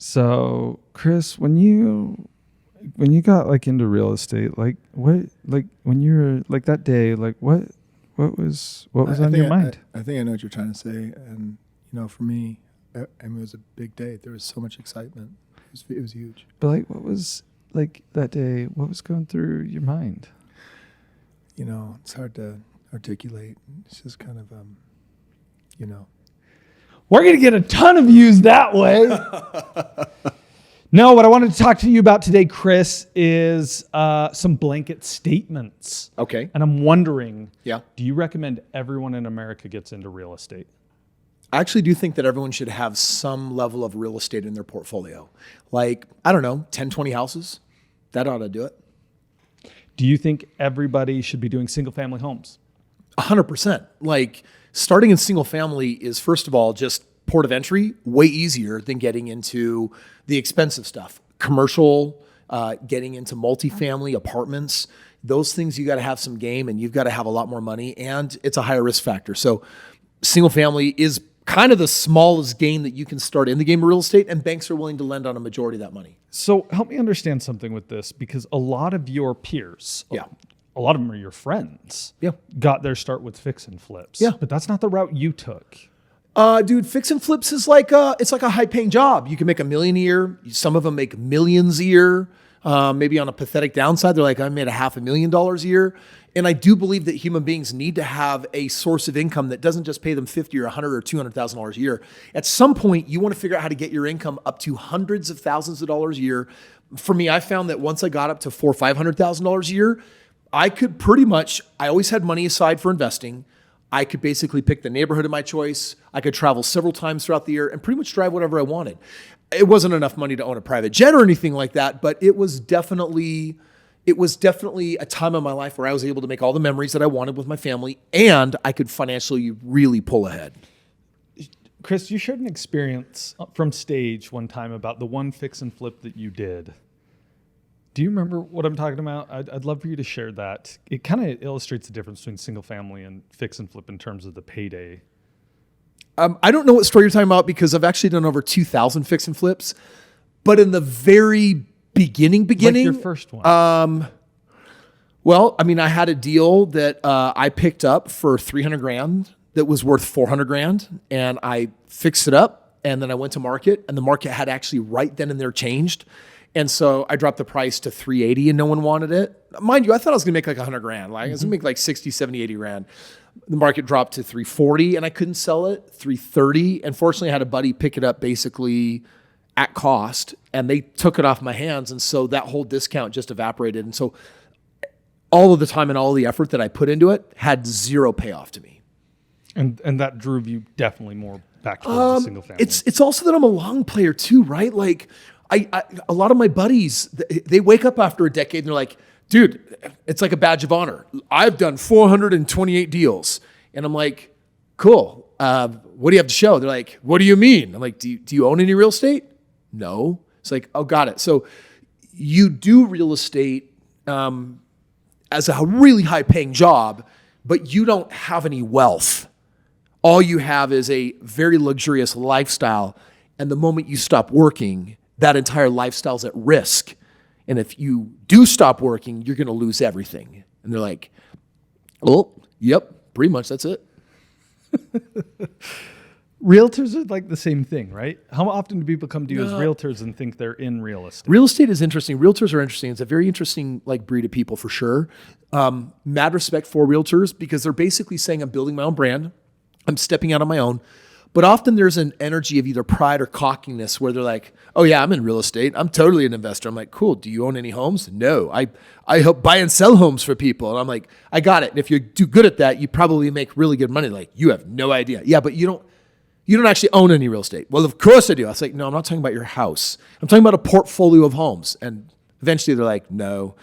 So, Kris, when you got like into real estate, like what, like when you were like that day, like what was on your mind? I think I know what you're trying to say, and for me, I mean, it was a big day. There was so much excitement. It was huge. But like, what was like that day? What was going through your mind? It's hard to articulate. It's just kind of, We're going to get a ton of views that way. No, what I wanted to talk to you about today, Kris, is some blanket statements. Okay. And I'm wondering, Yeah. do you recommend everyone in America gets into real estate? I actually do think that everyone should have some level of real estate in their portfolio. Like, I don't know, 10, 20 houses. That ought to do it. Do you think everybody should be doing single family homes? 100%. Like, starting in single family is, first of all, just port of entry, way easier than getting into the expensive stuff. Commercial, getting into multifamily apartments, those things you got to have some game and you've got to have a lot more money, and it's a higher risk factor. So single family is kind of the smallest game that you can start in the game of real estate, and banks are willing to lend on a majority of that money. So help me understand something with this, because a lot of your peers, Yeah. a lot of them are your friends, Yeah. got their start with fix and flips. Yeah. But that's not the route you took. Dude, fix and flips is it's like a high paying job. You can make $1 million a year. Some of them make millions a year. Maybe on a pathetic downside, they're like, I made $500,000 a year. And I do believe that human beings need to have a source of income that doesn't just pay them $50,000 or $100,000 or $200,000 a year. At some point, you want to figure out how to get your income up to hundreds of thousands of dollars a year. For me, I found that once I got up to $400,000 or $500,000 a year, I could I always had money aside for investing. I could basically pick the neighborhood of my choice. I could travel several times throughout the year and pretty much drive whatever I wanted. It wasn't enough money to own a private jet or anything like that, but it was definitely a time in my life where I was able to make all the memories that I wanted with my family, and I could financially really pull ahead. Kris, you shared an experience from stage one time about the one fix and flip that you did. Do you remember what I'm talking about? I'd love for you to share that. It kind of illustrates the difference between single family and fix and flip in terms of the payday. I don't know what story you're talking about because I've actually done over 2,000 fix and flips, but in the very beginning, Like your first one. well, I mean, I had a deal that I picked up for $300,000 that was worth $400,000, and I fixed it up, and then I went to market, and the market had actually right then and there changed. And so I dropped the price to $380 and no one wanted it. Mind you, I thought I was gonna make like $100,000. Like I was gonna make like 60, 70, 80 grand. The market dropped to $340 and I couldn't sell it, $330. And fortunately I had a buddy pick it up basically at cost and they took it off my hands. And so that whole discount just evaporated. And so all of the time and all of the effort that I put into it had zero payoff to me. And that drove you definitely more back towards the single family. It's also that I'm a long player too, right? Like a lot of my buddies, they wake up after a decade and they're like, dude, it's like a badge of honor. I've done 428 deals. And I'm like, cool. What do you have to show? They're like, what do you mean? I'm like, do you own any real estate? No. It's like, oh, got it. So you do real estate as a really high paying job, but you don't have any wealth. All you have is a very luxurious lifestyle. And the moment you stop working, that entire lifestyle's at risk. And if you do stop working, you're going to lose everything. And they're like, oh, yep, pretty much that's it. Realtors are like the same thing, right? How often do people come to you as realtors and think they're in real estate? Real estate is interesting. Realtors are interesting. It's a very interesting breed of people for sure. Mad respect for realtors because they're basically saying I'm building my own brand. I'm stepping out on my own. But often there's an energy of either pride or cockiness where they're like, oh yeah, I'm in real estate. I'm totally an investor. I'm like, cool. Do you own any homes? No, I help buy and sell homes for people. And I'm like, I got it. And if you do good at that, you probably make really good money. Like you have no idea. Yeah, but you don't actually own any real estate. Well, of course I do. I was like, no, I'm not talking about your house. I'm talking about a portfolio of homes. And eventually they're like, no,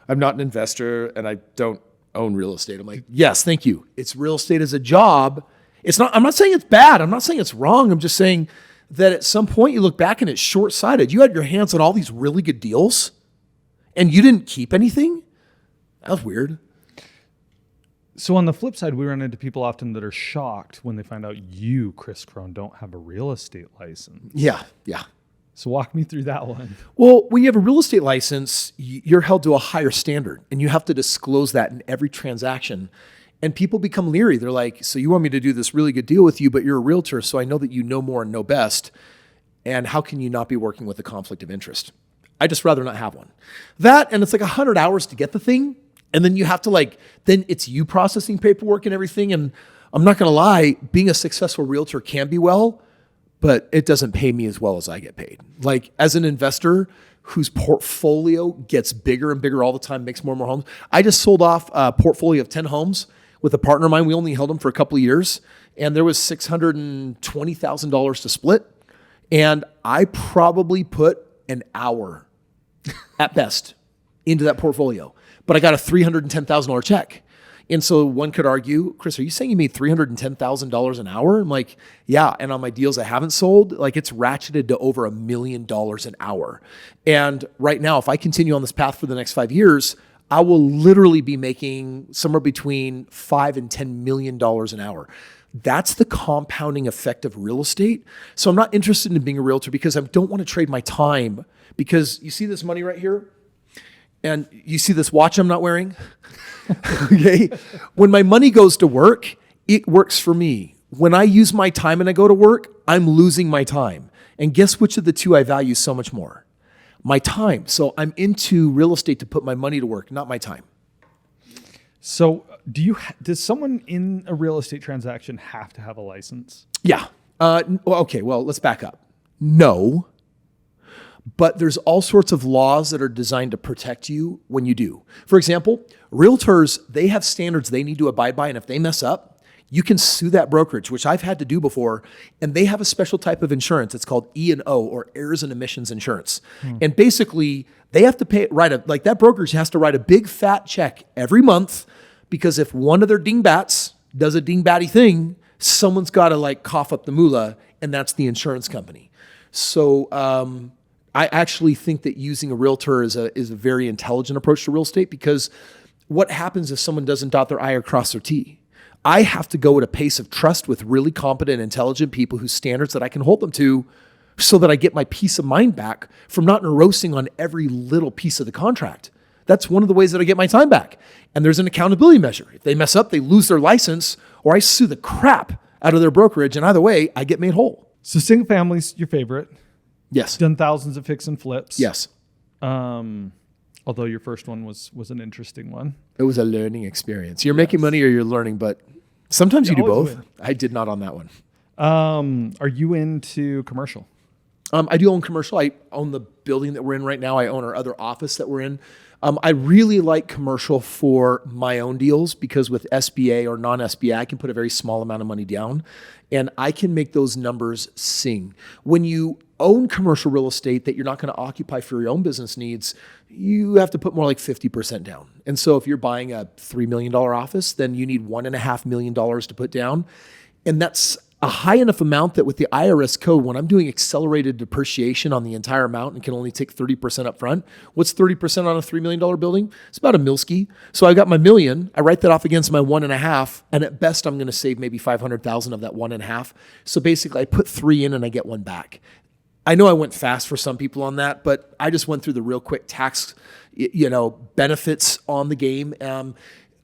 I'm not an investor and I don't own real estate. I'm like, yes, thank you. It's real estate as a job. I'm not saying it's bad. I'm not saying it's wrong. I'm just saying that at some point you look back and it's short-sighted. You had your hands on all these really good deals and you didn't keep anything? That was weird. So on the flip side, we run into people often that are shocked when they find out you, Kris Krohn, don't have a real estate license. Yeah. So walk me through that one. Well, when you have a real estate license, you're held to a higher standard and you have to disclose that in every transaction. And people become leery. They're like, so you want me to do this really good deal with you, but you're a realtor, so I know that you know more and know best. And how can you not be working with a conflict of interest? I just rather not have one. That, and it's like 100 hours to get the thing. And then you have to then it's you processing paperwork and everything. And I'm not going to lie, being a successful realtor can be well, but it doesn't pay me as well as I get paid. Like as an investor whose portfolio gets bigger and bigger all the time, makes more and more homes. I just sold off a portfolio of 10 homes with a partner of mine. We only held them for a couple of years and there was $620,000 to split. And I probably put an hour at best into that portfolio, but I got a $310,000 check. And so one could argue, Kris, are you saying you made $310,000 an hour? I'm like, yeah. And on my deals I haven't sold, like it's ratcheted to over $1 million an hour. And right now, if I continue on this path for the next 5 years, I will literally be making somewhere between $5 and $10 million an hour. That's the compounding effect of real estate. So I'm not interested in being a realtor because I don't want to trade my time, because you see this money right here and you see this watch I'm not wearing. Okay. When my money goes to work, it works for me. When I use my time and I go to work, I'm losing my time. And guess which of the two I value so much more? My time. So I'm into real estate to put my money to work, not my time. So does someone in a real estate transaction have to have a license? Yeah. Okay. Well, let's back up. No. But there's all sorts of laws that are designed to protect you when you do. For example, realtors, they have standards they need to abide by. And if they mess up, you can sue that brokerage, which I've had to do before. And they have a special type of insurance. It's called E&O, or errors and omissions insurance. And basically they have to that brokerage has to write a big fat check every month, because if one of their dingbats does a dingbatty thing, someone's got to cough up the moolah, and that's the insurance company. So, I actually think that using a realtor is a very intelligent approach to real estate, because what happens if someone doesn't dot their I or cross their T? I have to go at a pace of trust with really competent, intelligent people whose standards that I can hold them to, so that I get my peace of mind back from not engrossing on every little piece of the contract. That's one of the ways that I get my time back. And there's an accountability measure. If they mess up, they lose their license, or I sue the crap out of their brokerage. And either way, I get made whole. So single family's your favorite. Yes. Done thousands of fix and flips. Yes. Although your first one was an interesting one. It was a learning experience. You're making money or you're learning, but sometimes you do both. Win. I did not on that one. Are you into commercial? I do own commercial. I own the building that we're in right now. I own our other office that we're in. I really like commercial for my own deals, because with SBA or non-SBA, I can put a very small amount of money down and I can make those numbers sing. When you own commercial real estate that you're not going to occupy for your own business needs, you have to put more like 50% down. And so if you're buying a $3 million office, then you need $1.5 million to put down. And that's a high enough amount that with the IRS code, when I'm doing accelerated depreciation on the entire amount and can only take 30% up front, what's 30% on a $3 million building? It's about a milski. So I got my million, I write that off against my 1.5, and at best I'm going to save maybe 500,000 of that 1.5. So basically I put 3 in and I get 1 back. I know I went fast for some people on that, but I just went through the real quick tax, benefits on the game.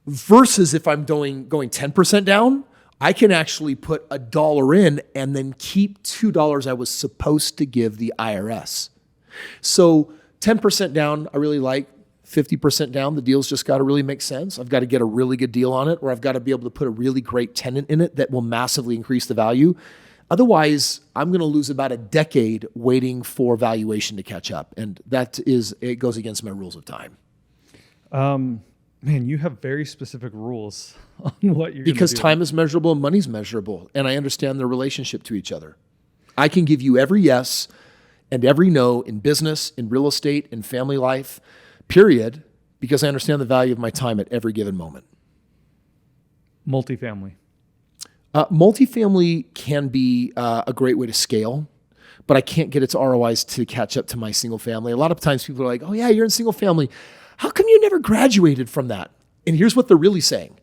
Versus if I'm going 10% down, I can actually put $1 in and then keep $2 I was supposed to give the IRS. So 10% down, I really like. 50% down, the deal's just got to really make sense. I've got to get a really good deal on it, or I've got to be able to put a really great tenant in it that will massively increase the value. Otherwise, I'm going to lose about a decade waiting for valuation to catch up. And it goes against my rules of time. Man, you have very specific rules on what you're Because gonna do. time is measurable and money's measurable, and I understand their relationship to each other. I can give you every yes and every no in business, in real estate, in family life, period, because I understand the value of my time at every given moment. Multifamily. Multifamily can be a great way to scale, but I can't get its ROIs to catch up to my single family. A lot of times people are like, oh yeah, you're in single family. How come you never graduated from that? And here's what they're really saying.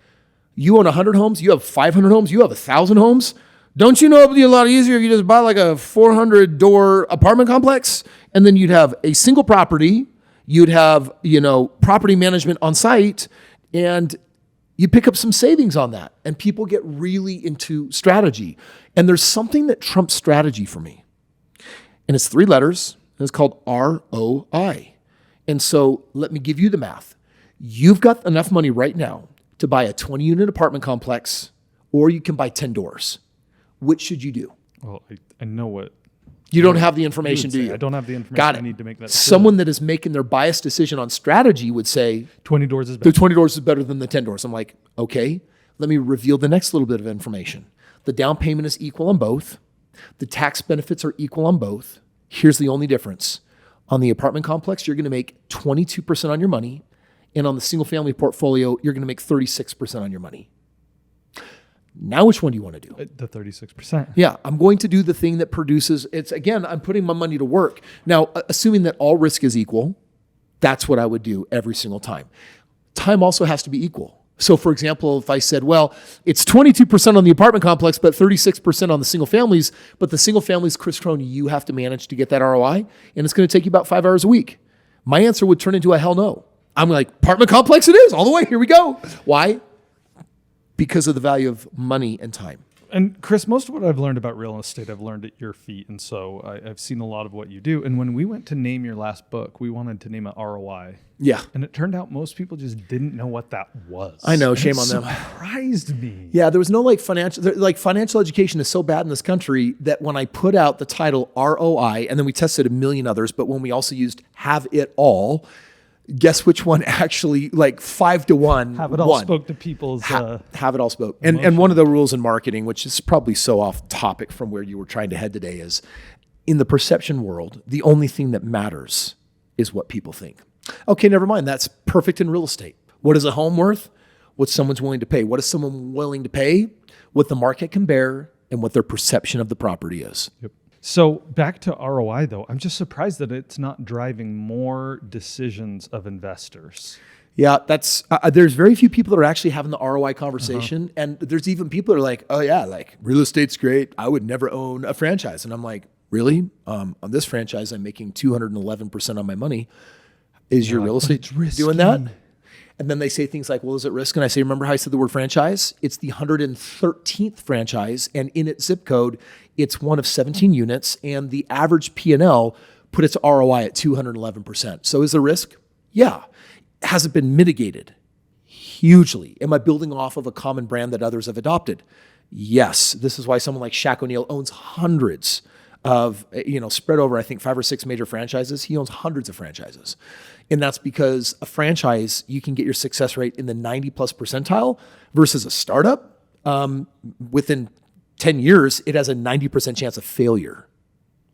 You own 100 homes, you have 500 homes, you have 1,000 homes. Don't you know it would be a lot easier if you just buy like a 400 door apartment complex, and then you'd have a single property, you'd have, property management on site, and you pick up some savings on that. And people get really into strategy. And there's something that trumps strategy for me. And it's 3 letters, and it's called ROI. And so let me give you the math. You've got enough money right now to buy a 20-unit apartment complex, or you can buy 10 doors. Which should you do? Well, I know what. You don't have the information, do say. you? I don't have the information. Got it. I need to make that Someone that is making their biased decision on strategy would say, 20 doors is the better. 20 doors is better than the 10 doors. I'm like, okay, let me reveal the next little bit of information. The down payment is equal on both. The tax benefits are equal on both. Here's the only difference. On the apartment complex, you're going to make 22% on your money. And on the single family portfolio, you're going to make 36% on your money. Now, which one do you want to do? The 36%. Yeah, I'm going to do the thing that produces, I'm putting my money to work. Now, assuming that all risk is equal, that's what I would do every single time. Time also has to be equal. So for example, if I said, well, it's 22% on the apartment complex, but 36% on the single families, but the single families, Kris Krohn, you have to manage to get that ROI, and it's going to take you about 5 hours a week. My answer would turn into a hell no. I'm like, apartment complex it is, all the way, here we go. Why? Because of the value of money and time. And Kris, most of what I've learned about real estate, I've learned at your feet. And so I've seen a lot of what you do. And when we went to name your last book, we wanted to name it ROI. Yeah. And it turned out most people just didn't know what that was. I know, And shame it on them. Surprised me. Yeah, there was no financial education is so bad in this country that when I put out the title ROI, and then we tested a million others, but when we also used have it all, guess which one actually, 5 to 1, Have it all won. spoke to people's. Have it all spoke. And one of the rules in marketing, which is probably so off topic from where you were trying to head today, is in the perception world, the only thing that matters is what people think. Okay, never mind. That's perfect in real estate. What is a home worth? What someone's willing to pay. What is someone willing to pay? What the market can bear and what their perception of the property is. Yep. So back to ROI, though, I'm just surprised that it's not driving more decisions of investors. Yeah, that's there's very few people that are actually having the ROI conversation, and there's even people that are like, "Oh yeah, real estate's great. I would never own a franchise." And I'm like, "Really? On this franchise, I'm making 211% on my money. Is your real estate doing that?" And then they say things like, "Well, is it risk?" And I say, "Remember how I said the word franchise? It's the 113th franchise, and in its zip code, it's one of 17 units, and the average P&L put its ROI at 211%. So is there risk? Yeah. Has it been mitigated? Hugely. Am I building off of a common brand that others have adopted? Yes. This is why someone like Shaq O'Neal owns hundreds of, spread over, I think, 5 or 6 major franchises. He owns hundreds of franchises. And that's because a franchise, you can get your success rate in the 90 plus percentile versus a startup. Within 10 years, it has a 90% chance of failure.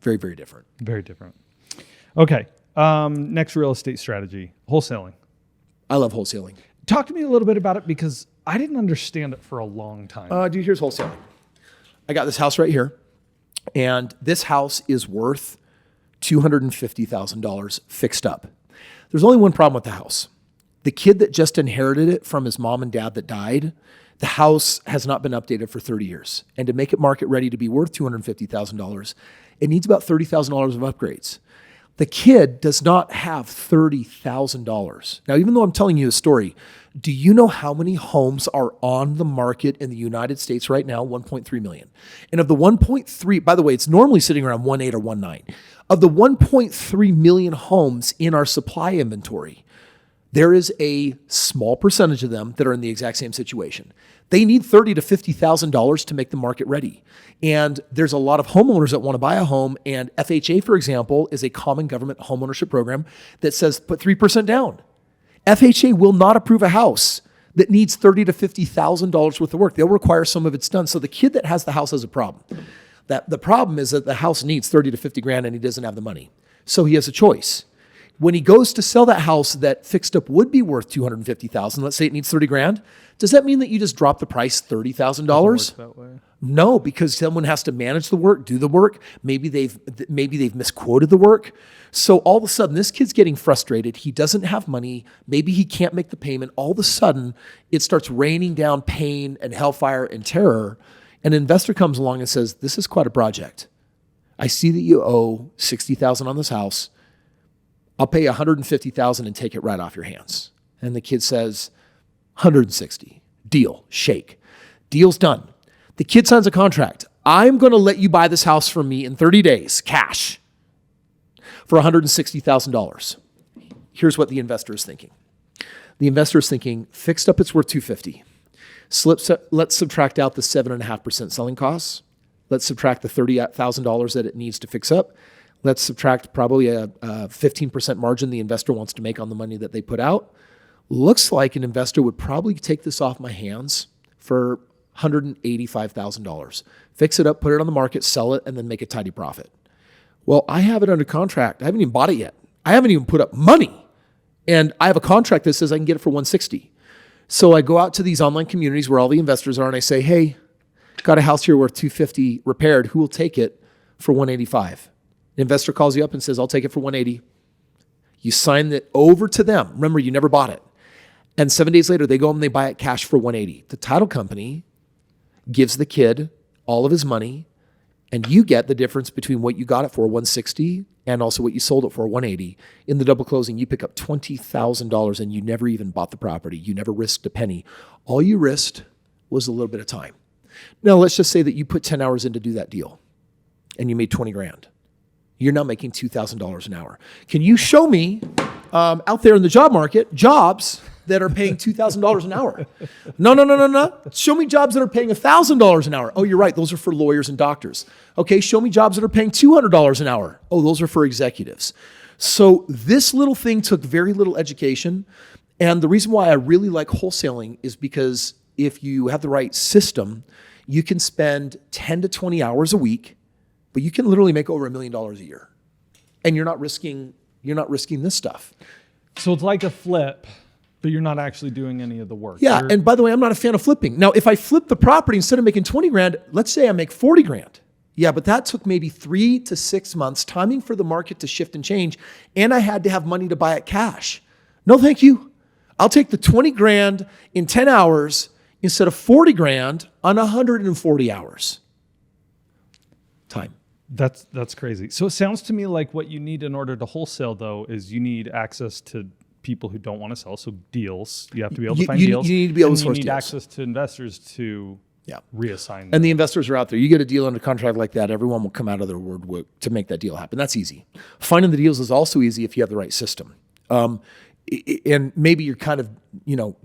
Very, very different. Very different. Okay. Next real estate strategy, wholesaling. I love wholesaling. Talk to me a little bit about it because I didn't understand it for a long time. Dude, here's wholesaling. I got this house right here, and this house is worth $250,000 fixed up. There's only one problem with the house. The kid that just inherited it from his mom and dad that died, the house has not been updated for 30 years. And to make it market ready to be worth $250,000, it needs about $30,000 of upgrades. The kid does not have $30,000. Now, even though I'm telling you a story, do you know how many homes are on the market in the United States right now? 1.3 million. And of the 1.3, by the way, it's normally sitting around 1.8 or 1.9. Of the 1.3 million homes in our supply inventory, there is a small percentage of them that are in the exact same situation. They need $30,000 to $50,000 to make the market ready. And there's a lot of homeowners that want to buy a home. And FHA, for example, is a common government homeownership program that says put 3% down. FHA will not approve a house that needs $30,000 to $50,000 worth of work. They'll require some of it's done. So the kid that has the house has a problem. The problem is that the house needs 30 to 50 grand and he doesn't have the money. So he has a choice. When he goes to sell that house that fixed up would be worth $250,000, let's say it needs 30 grand, does that mean that you just drop the price $30,000? That way. No, because someone has to manage the work, do the work. Maybe they've misquoted the work. So all of a sudden, this kid's getting frustrated. He doesn't have money. Maybe he can't make the payment. All of a sudden, it starts raining down pain and hellfire and terror. An investor comes along and says, this is quite a project. I see that you owe $60,000 on this house. I'll pay $150,000 and take it right off your hands. And the kid says, 160. Deal. Shake. Deal's done. The kid signs a contract. I'm going to let you buy this house from me in 30 days, cash, for $160,000. Here's what the investor is thinking. The investor is thinking, fixed up, it's worth $250. Let's subtract out the 7.5% selling costs. Let's subtract the $30,000 that it needs to fix up. Let's subtract probably a 15% margin the investor wants to make on the money that they put out. Looks like an investor would probably take this off my hands for $185,000. Fix it up, put it on the market, sell it, and then make a tidy profit. Well, I have it under contract. I haven't even bought it yet. I haven't even put up money. And I have a contract that says I can get it for $160. So I go out to these online communities where all the investors are and I say, hey, got a house here worth $250 repaired. Who will take it for $185? The investor calls you up and says, I'll take it for $180. You sign it over to them. Remember, you never bought it. And 7 days later, they go and they buy it cash for $180. The title company gives the kid all of his money, and you get the difference between what you got it for, $160, and also what you sold it for, $180. In the double closing, you pick up $20,000, and you never even bought the property. You never risked a penny. All you risked was a little bit of time. Now, let's just say that you put 10 hours in to do that deal, and you made $20,000. You're now making $2,000 an hour. Can you show me out there in the job market jobs that are paying $2,000 an hour? No. Show me jobs that are paying $1,000 an hour. Oh, you're right. Those are for lawyers and doctors. Okay, show me jobs that are paying $200 an hour. Oh, those are for executives. So this little thing took very little education. And the reason why I really like wholesaling is because if you have the right system, you can spend 10 to 20 hours a week, but you can literally make over $1 million a year. And you're not risking this stuff. So it's like a flip, but you're not actually doing any of the work. Yeah, and by the way, I'm not a fan of flipping. Now, if I flip the property, instead of making $20,000, let's say I make $40,000. Yeah, but that took maybe 3 to 6 months, timing for the market to shift and change, and I had to have money to buy it cash. No, thank you. I'll take the $20,000 in 10 hours instead of $40,000 on 140 hours. Time. That's crazy. So it sounds to me like what you need in order to wholesale, though, is you need access to people who don't want to sell. So deals. You have to be able to find deals. You need to be able to source deals. You need deals. access to investors to reassign them. And the investors are out there. You get a deal under contract like that, everyone will come out of their woodwork to make that deal happen. That's easy. Finding the deals is also easy if you have the right system. And maybe you're kind of,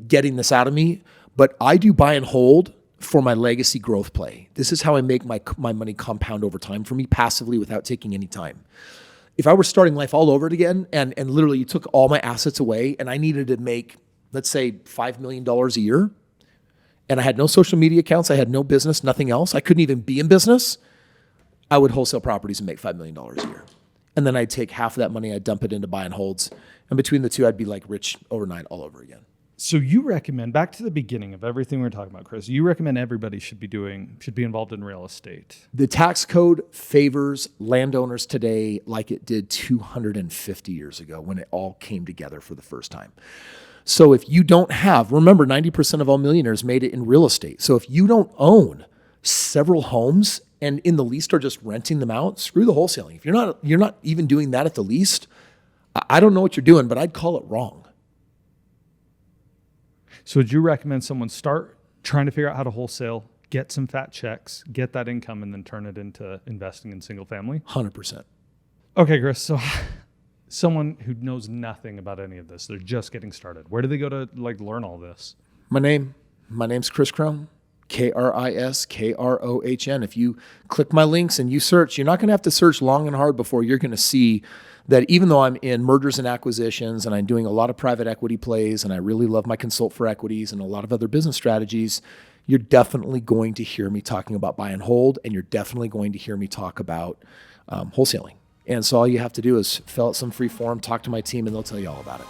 getting this out of me, but I do buy and hold for my legacy growth play. This is how I make my money compound over time for me passively without taking any time. If I were starting life all over again and literally you took all my assets away and I needed to make, let's say, $5 million a year, and I had no social media accounts, I had no business, nothing else, I couldn't even be in business, I would wholesale properties and make $5 million a year. And then I'd take half of that money, I'd dump it into buy and holds. And between the two, I'd be like rich overnight all over again. So you recommend, back to the beginning of everything we were talking about, Kris, you recommend everybody should be involved in real estate. The tax code favors landowners today like it did 250 years ago when it all came together for the first time. So if you don't have, remember 90% of all millionaires made it in real estate. So if you don't own several homes and in the least are just renting them out, screw the wholesaling. If you're not even doing that at the least, I don't know what you're doing, but I'd call it wrong. So would you recommend someone start trying to figure out how to wholesale, get some fat checks, get that income, and then turn it into investing in single family? 100%. Okay, Kris. So someone who knows nothing about any of this, they're just getting started. Where do they go to learn all this? My name's Kris Krohn, KriskRohn. If you click my links and you search, you're not going to have to search long and hard before you're going to see that even though I'm in mergers and acquisitions and I'm doing a lot of private equity plays and I really love my consult for equities and a lot of other business strategies, you're definitely going to hear me talking about buy and hold, and you're definitely going to hear me talk about wholesaling. And so all you have to do is fill out some free form, talk to my team, and they'll tell you all about it.